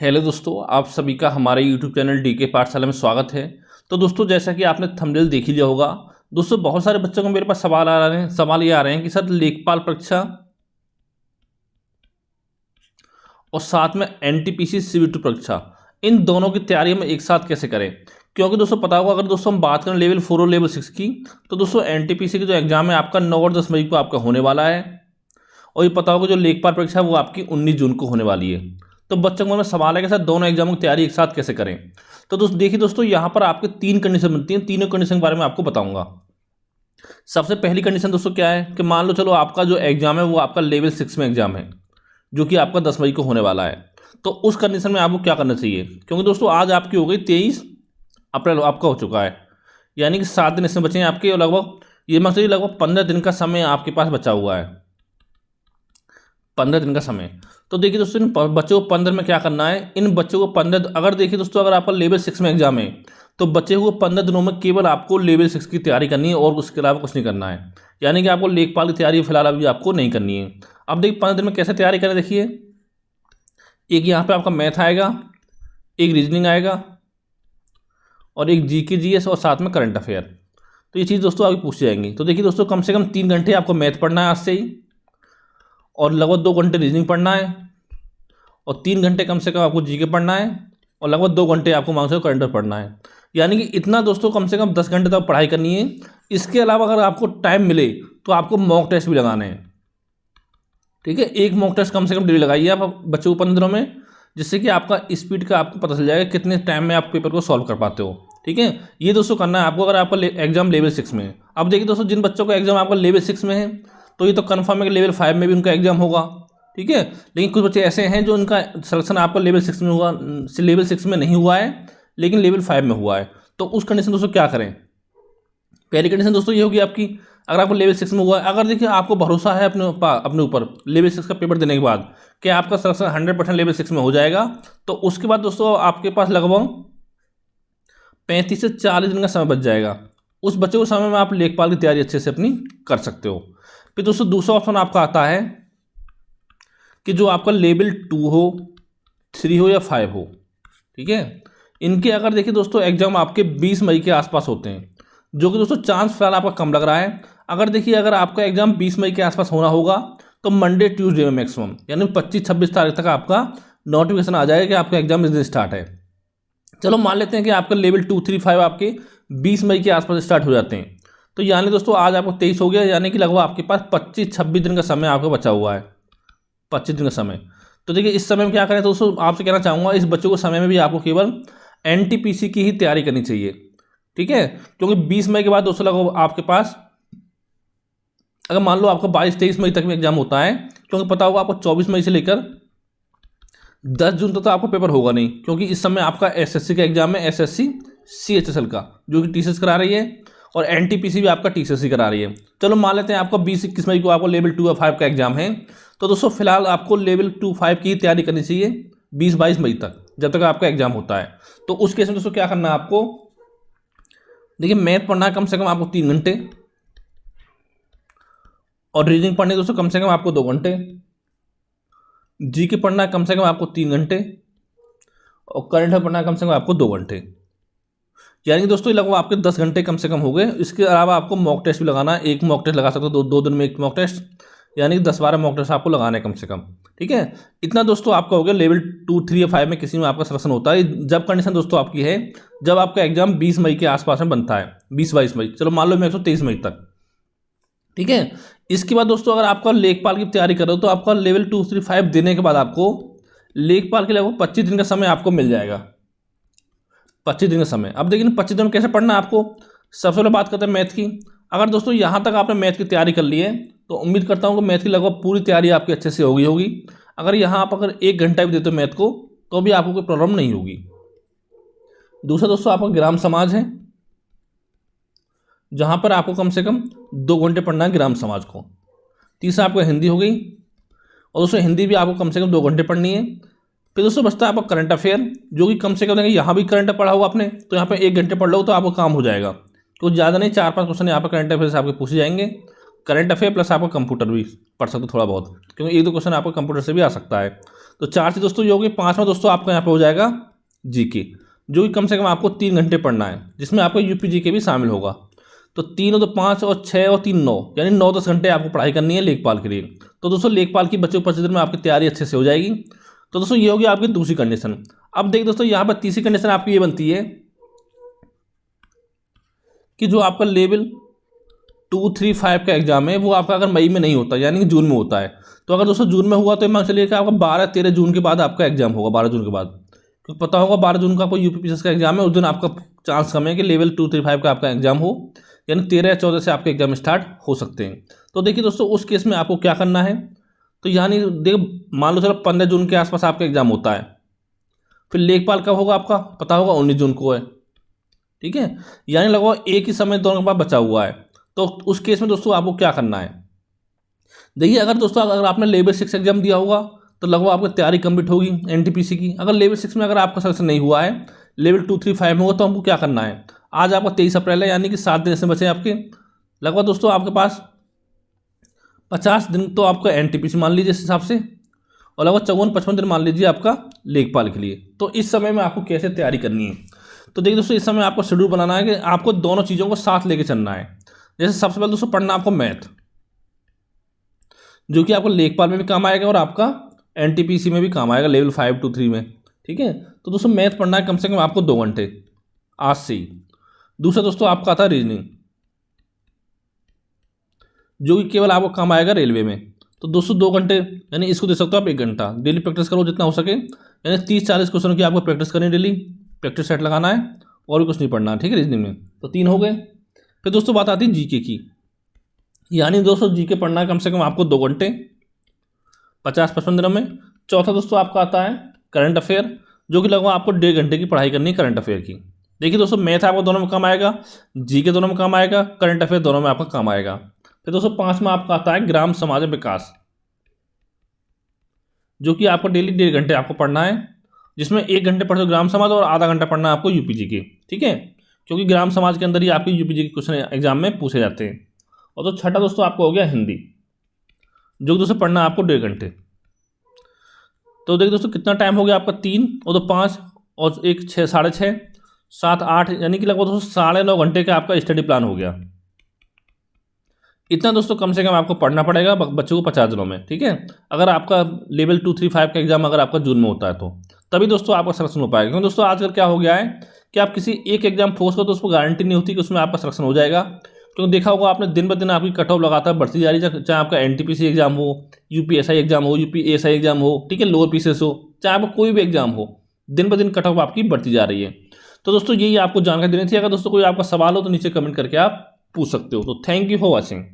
Hello दोस्तों, आप सभी का हमारे यूट्यूब चैनल डीके पाठशाला में स्वागत है। तो दोस्तों, जैसा कि आपने थंबनेल देख ही लिया होगा, दोस्तों बहुत सारे बच्चों को मेरे पास सवाल ये आ रहे हैं कि सर लेखपाल परीक्षा और साथ में एनटीपीसी सीबीटी परीक्षा, इन दोनों की तैयारी हम एक साथ कैसे करें। क्योंकि दोस्तों पता होगा, अगर दोस्तों हम बात करें लेवल 4 और लेवल 6 की, तो दोस्तों एनटीपीसी की जो एग्जाम है आपका 9 और 10 मई को आपका होने वाला है। और ये पता होगा जो लेखपाल परीक्षा है वो आपकी 19 जून को होने वाली है। तो बच्चों को में सवाल है कि सर दोनों एग्जामों की तैयारी एक साथ कैसे करें। तो दोस्तों देखिए दोस्तों, यहाँ पर आपके 3 कंडीशन बनती हैं। तीनों कंडीशन के बारे में आपको बताऊंगा। सबसे पहली कंडीशन दोस्तों क्या है कि मान लो चलो आपका जो एग्जाम है वो आपका लेवल 6 में एग्जाम है, जो कि आपका 10 मई को होने वाला है। तो उस कंडीशन में आपको क्या करना चाहिए, क्योंकि दोस्तों आज आपकी हो गई 23 अप्रैल आपका हो चुका है, यानी कि 7 दिन इसमें बचे हैं आपके, और लगभग ये मान लीजिए लगभग 15 दिन का समय आपके पास बचा हुआ है। 15 दिन का समय। तो देखिए दोस्तों, इन बच्चों को 15 में क्या करना है, इन बच्चों को 15, अगर देखिए दोस्तों अगर आपका लेवल 6 में एग्जाम है तो बच्चे को 15 दिनों में केवल आपको लेवल 6 की तैयारी करनी है और उसके अलावा कुछ नहीं करना है। यानी कि आपको लेखपाल की तैयारी फिलहाल अभी आपको नहीं करनी है। अब देखिए 15 दिन में कैसे तैयारी करें। देखिए एक यहाँ पे आपका मैथ आएगा, एक रीजनिंग आएगा और एक जीके जीएस और साथ में करंट अफेयर। तो ये चीज़ दोस्तों आगे पूछ जाएंगी। तो देखिए दोस्तों, कम से कम 3 घंटे आपको मैथ पढ़ना है आज से ही, और लगभग 2 घंटे रीजनिंग पढ़ना है, और 3 घंटे कम से कम आपको जीके पढ़ना है, और लगभग 2 घंटे आपको मान लो करंट अफेयर पढ़ना है। यानी कि इतना दोस्तों कम से कम 10 घंटे तक पढ़ाई करनी है। इसके अलावा अगर आपको टाइम मिले तो आपको मॉक टेस्ट भी लगाने हैं। ठीक है, एक मॉक टेस्ट कम से कम डेली लगाइए आप बच्चों को 15 दिनों में, जिससे कि आपका स्पीड का आपको पता चल जाएगा कितने टाइम में आप पेपर को सॉल्व कर पाते हो। ठीक है, ये दोस्तों करना है आपको अगर आपका एग्जाम लेवल 6 में है। अब देखिए दोस्तों, जिन बच्चों का एग्जाम आपका लेवल 6 में है तो ये तो कन्फर्म है कि लेवल 5 में भी उनका एग्जाम होगा। ठीक है, लेकिन कुछ बच्चे ऐसे हैं जो उनका सिलेक्शन आपका लेवल 6 में हुआ, लेवल 6 में नहीं हुआ है लेकिन लेवल 5 में हुआ है। तो उस कंडीशन दोस्तों क्या करें। पहली कंडीशन दोस्तों ये होगी आपकी, अगर आपको लेवल 6 में हुआ है, अगर देखिए आपको भरोसा है अपने ऊपर लेवल 6 का पेपर देने के बाद कि आपका सिलेक्शन 100% लेवल 6 में हो जाएगा, तो उसके बाद दोस्तों आपके पास लगभग 35 से 40 दिन का समय बच जाएगा। उस बचे हुए समय में आप लेखपाल की तैयारी अच्छे से अपनी कर सकते हो। फिर दोस्तों दूसरा ऑप्शन आपका आता है कि जो आपका लेवल 2 हो, 3 हो या 5 हो। ठीक है, इनके अगर देखिए दोस्तों एग्जाम आपके 20 मई के आसपास होते हैं, जो कि दोस्तों चांस फिलहाल आपका कम लग रहा है। अगर देखिए अगर आपका एग्जाम 20 मई के आसपास होना होगा तो मंडे ट्यूसडे में मैक्सिमम, यानी 25-26 तारीख तक आपका नोटिफिकेशन आ जाएगा कि आपका एग्जाम इस दिन स्टार्ट है। चलो मान लेते हैं कि आपका लेवल 2, 3, 5 आपके 20 मई के आसपास स्टार्ट हो जाते हैं। तो यानी दोस्तों आज आपको 23 हो गया, यानी कि लगभग आपके पास 25-26 दिन का समय आपका बचा हुआ है। 25 दिन का समय। तो देखिए इस समय में क्या करें, तो दोस्तों आपसे कहना चाहूँगा इस बच्चों को समय में भी आपको केवल एनटीपीसी की ही तैयारी करनी चाहिए। ठीक है, क्योंकि 20 मई के बाद दोस्तों लगभग आपके पास, अगर मान लो आपका 22-23 मई तक में एग्जाम होता है, क्योंकि पता होगा आपको 24 मई से लेकर 10 जून तक तो आपका पेपर होगा नहीं, क्योंकि इस समय आपका एसएससी का एग्जाम है, एसएससी सीएचएसएल का, जो कि टीसीएस करा रही है, और एनटीपीसी भी आपका टीसीएस करा रही है। चलो मान लेते हैं आपका 20-21 मई को आपको लेवल 2 या 5 का एग्जाम है। तो दोस्तों फिलहाल आपको लेवल 2-5 की ही तैयारी करनी चाहिए 20-22 मई तक, जब तक आपका एग्जाम होता है। तो उस केस में दोस्तों क्या करना है आपको, देखिए मैथ पढ़ना है कम से कम आपको 3 घंटे, और रीजनिंग पढ़नी है दोस्तों कम से कम आपको 2 घंटे, जीके पढ़ना है कम से कम आपको 3 घंटे, और करंट अफेयर पढ़ना है कम से कम आपको 2 घंटे। यानी कि दोस्तों लगभग आपके 10 घंटे कम से कम हो गए। इसके अलावा आपको मॉक टेस्ट भी लगाना है, एक मॉक टेस्ट लगा सकते हो, 2 दिन में एक मॉक टेस्ट, यानी कि 10-12 मॉक टेस्ट आपको लगाना है कम से कम। ठीक है, इतना दोस्तों आपका हो गया लेवल 2, 3 या 5 में किसी में आपका सिलेक्शन होता है। जब कंडीशन दोस्तों आपकी है जब आपका एग्जाम 20 मई के आसपास में बनता है, 20-22 मई, चलो मान लो मैं 123 मई तक। ठीक है, इसके बाद दोस्तों अगर आपका लेखपाल की तैयारी कर रहे हो तो आपका लेवल 2, 3, 5 देने के बाद आपको लेखपाल के लगभग 25 दिन का समय आपको मिल जाएगा। 25 दिन का समय। अब देखिए 25 दिन में कैसे पढ़ना है आपको। सबसे पहले बात करते हैं मैथ की। अगर दोस्तों यहाँ तक आपने मैथ की तैयारी कर ली है तो उम्मीद करता हूँ कि मैथ की लगभग पूरी तैयारी आपकी अच्छे से होगी। अगर यहाँ आप अगर 1 घंटा भी देते हो मैथ को तो भी आपको कोई प्रॉब्लम नहीं होगी। दूसरा दोस्तों आपका ग्राम समाज है, जहाँ पर आपको कम से कम 2 घंटे पढ़ना है ग्राम समाज को। तीसरा आपका हिंदी हो गई, और दोस्तों हिंदी भी आपको कम से कम 2 घंटे पढ़नी है। फिर दोस्तों बचता है आपका करंट अफेयर, जो कि कम से कम यहाँ भी करंट पढ़ा होगा आपने, तो यहाँ पे 1 घंटे पढ़ लो तो आपको काम हो जाएगा। कुछ ज़्यादा नहीं, 4-5 क्वेश्चन यहाँ पर करंट अफेयर से आपके पूछे जाएंगे। करंट अफेयर प्लस आपका कंप्यूटर भी पढ़ सकते हो थोड़ा बहुत, क्योंकि 1-2 क्वेश्चन आपको कंप्यूटर से भी आ सकता है। तो 4 से दोस्तों ये हो गई। 5वां दोस्तों आपका यहाँ पे हो जाएगा जीके, जो कि कम से कम आपको 3 घंटे पढ़ना है, जिसमें आपका यूपी जीके भी शामिल होगा। तो 3 और 2 5 और 6 और 3 9, यानी 9-10 घंटे आपको पढ़ाई करनी है लेखपाल के लिए। तो दोस्तों लेखपाल की बच्चों 25 दिन में आपकी तैयारी अच्छे से हो जाएगी। तो दोस्तों ये होगी आपकी दूसरी कंडीशन। अब देखिए दोस्तों यहाँ पर तीसरी कंडीशन आपकी ये बनती है कि जो आपका लेवल 2, 3, 5 का एग्जाम है वो आपका अगर मई में नहीं होता, यानी कि जून में होता है, तो अगर दोस्तों जून में हुआ तो मान चलिए कि आपका 12-13 जून के बाद आपका एग्जाम होगा, 12 जून के बाद, क्योंकि पता होगा 12 जून का आपको यूपीपीएससी का एग्जाम है, उस दिन आपका चांस कम है कि लेवल 2, 3, 5 का आपका एग्जाम हो, यानी 13 या 14 से आपके एग्जाम स्टार्ट हो सकते हैं। तो देखिए दोस्तों उस केस में आपको क्या करना है, तो यानी देखो मान लो चलो 15 जून के आसपास आपका एग्जाम होता है, फिर लेखपाल कब होगा आपका पता होगा 19 जून को है, ठीक है, यानी लगभग एक ही समय दोनों के बाद बचा हुआ है। तो उस केस में दोस्तों आपको क्या करना है, देखिए अगर दोस्तों अगर आपने लेवल 6 एग्जाम दिया होगा तो लगभग आपकी तैयारी कंप्लीट होगी एनटीपीसी की। अगर लेवल 6 में अगर आपका सिलेक्शन नहीं हुआ है, लेवल 2, 3, 5 में होगा, तो हमको क्या करना है, आज आपका 23 अप्रैल है, यानी कि 7 दिन ऐसे बचे आपके, लगभग दोस्तों आपके पास 50 दिन तो आपका एनटीपीसी मान लीजिए इस हिसाब से, और लगभग 54-55 दिन मान लीजिए आपका लेखपाल के लिए। तो इस समय में आपको कैसे तैयारी करनी है, तो देखिए दोस्तों इस समय आपको शेड्यूल बनाना है कि आपको दोनों चीज़ों को साथ लेके चलना है। जैसे सबसे पहले दोस्तों पढ़ना आपको मैथ, जो कि आपको लेखपाल में भी काम आएगा और आपका एनटीपीसी में भी काम आएगा लेवल 5 to 3 में, ठीक है। तो दोस्तों मैथ पढ़ना है कम से कम आपको 2 घंटे आज से ही। दूसरा दोस्तों आपका आता है रीजनिंग, जो कि केवल आपको काम आएगा रेलवे में। तो दोस्तों 2 घंटे, यानी इसको दे सकते हो आप 1 घंटा, डेली प्रैक्टिस करो जितना हो सके, यानी 30-40 क्वेश्चनों की आपको प्रैक्टिस करनी डेली, प्रैक्टिस सेट लगाना है और भी कुछ नहीं पढ़ना है, ठीक है। रीजनिंग में तो 3 हो गए। फिर दोस्तों बात आती है जीके की, यानी दोस्तों जीके पढ़ना है कम से कम आपको 2 घंटे 50-55 दिनों में। चौथा दोस्तों आपका आता है करंट अफेयर, जो कि लगभग आपको 1.5 घंटे की पढ़ाई करनी है करंट अफेयर की। देखिए दोस्तों मैथ आपको दोनों में काम आएगा, जीके दोनों में काम आएगा, करंट अफेयर दोनों में आपका काम आएगा। फिर दोस्तों 5वां आपका आता है ग्राम समाज विकास, जो कि आपको डेली 1.5 घंटे आपको पढ़ना है, जिसमें 1 घंटे पढ़ते हो ग्राम समाज और आधा घंटा पढ़ना है आपको यूपीजी के, ठीक है, क्योंकि ग्राम समाज के अंदर ही आपके यूपीजी के क्वेश्चन एग्जाम में पूछे जाते हैं। और तो छठा दोस्तों आपको हो गया हिंदी, जो कि दोस्तों पढ़ना है आपको 1.5 घंटे। तो देखिए दोस्तों कितना टाइम हो गया आपका, 3 और 2 5 और 1 6 6.5 7 8, यानी कि लगभग दोस्तों 9.5 घंटे का आपका स्टडी प्लान हो गया। इतना दोस्तों कम से कम आपको पढ़ना पड़ेगा बच्चों को 50 दिनों में, ठीक है। अगर आपका लेवल 2, 3, 5 का एग्जाम अगर आपका जून में होता है तो तभी दोस्तों आपका सिलेक्शन हो पाएगा। क्योंकि दोस्तों आजकल क्या हो गया है कि आप किसी एक एग्जाम फोर्स करो तो उसको गारंटी नहीं होती कि उसमें आपका सिलेक्शन हो जाएगा, क्योंकि देखा होगा आपने दिन ब दिन आपकी कट ऑफ लगातार बढ़ती जा रही है, चाहे आपका एनटीपीसी एग्जाम हो, यूपीएसआई एग्जाम हो, यूपीएसआई एग्जाम हो, ठीक है, लोअर पीसीएस हो, चाहे आपका कोई भी एग्जाम हो, दिन ब दिन कट ऑफ आपकी बढ़ती जा रही है। तो दोस्तों यही आपको जानकारी देनी थी। अगर दोस्तों कोई आपका सवाल हो तो नीचे कमेंट करके आप पूछ सकते हो। तो थैंक यू फॉर वॉचिंग।